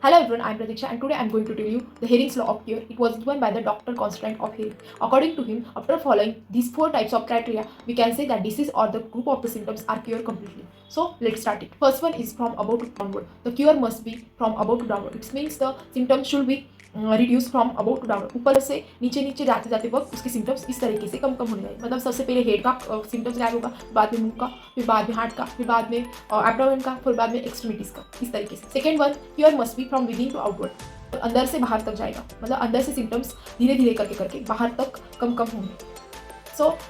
Hello everyone, I am Pratiksha and today I am going to tell you the Hering's law of cure. It was given by the Dr. Constantine of Hering. According to him, after following these 4 types of criteria, we can say that disease or the group of the symptoms are cured completely. So let's start it. First one is from above to downward. The cure must be from above to downward. It means the symptoms should be reduce from about to down, ऊपर से नीचे नीचे जाते जाते वक्त उसके symptoms इस तरीके से कम कम होने लगे. मतलब सबसे पहले हेड का सिम्टम्स गायब होगा, बाद में मुंह का, फिर बाद में हार्ट का, फिर बाद में एब्डोमेन का, फिर बाद में एक्सट्रीमिटीज का, इस तरीके से. Second one, cure must be from within two outward. अंदर से बाहर तक जाएगा, मतलब अंदर से सिम्टम्स धीरे धीरे करके करके बाहर तक कम कम होंगे.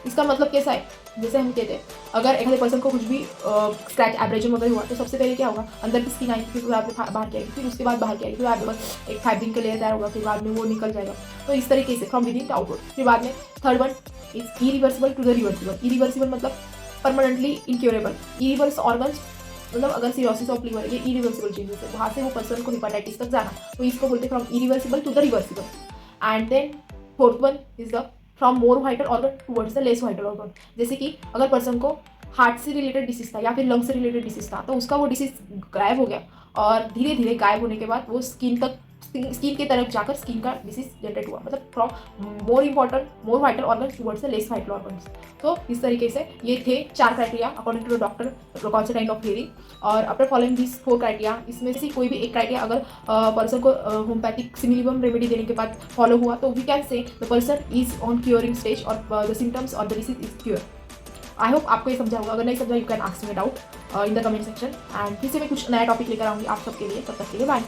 इसका मतलब कैसा है, जैसे हम कहते हैं अगर एक पर्सन को कुछ भी स्क्रैच एब्रेजन वगैरह हुआ तो सबसे पहले क्या होगा, अंदर की स्किन आएगी, फिर बाद में बाहर की आएगी, फिर उसके बाद बाहर की आएगी, फिर आपके पास एक फाइब्रिन का लेयर तैयार होगा, फिर बाद में वो निकल जाएगा. तो इस तरीके से फ्रॉम विदिन टू आउटवर्ड. फिर बाद में third one is irreversible to the reversible. Irreversible मतलब परमानेंटली इनक्योरेबल. इरिवर्स ऑर्गन्स मतलब अगर सिरोसिस ऑफ लीवर ये इरिवर्सिबल चेंजेस है, वहाँ से वो पर्सन को हेपाटाइटिस तक जाना, तो इसको बोलते हैं from irreversible to the reversible. And then fourth one is the from more vital organ towards the less vital organ. जैसे कि अगर पर्सन को हार्ट से रिलेटेड डिसीज था या फिर लंग से रिलेटेड डिसीज था, तो उसका वो डिसीज गायब हो गया और धीरे धीरे गायब होने के बाद वो स्किन के तरफ जाकर स्किन का डिसीज जनरेट हुआ. मतलब from more important more vital organ towards the less vital organs. तो इस तरीके से ये थे 4 criteria according to the doctor Constantine of Hering. और आफ्टर फॉलोइंग दिस 4 क्राइटेरिया, इसमें से कोई भी एक क्राइटेरिया अगर पर्सन को होम्योपैथिक सिमिलिबम रेमेडी देने के बाद फॉलो हुआ, तो we can say the person is on curing stage और द सिम्टम्स और the disease is cure. I hope आपको ये समझा होगा. अगर नहीं समझा, you can ask me doubt in the comment section. And फिर से मैं कुछ नया टॉपिक लेकर आऊँगी आप सबके लिए. तब तक के लिए बाय.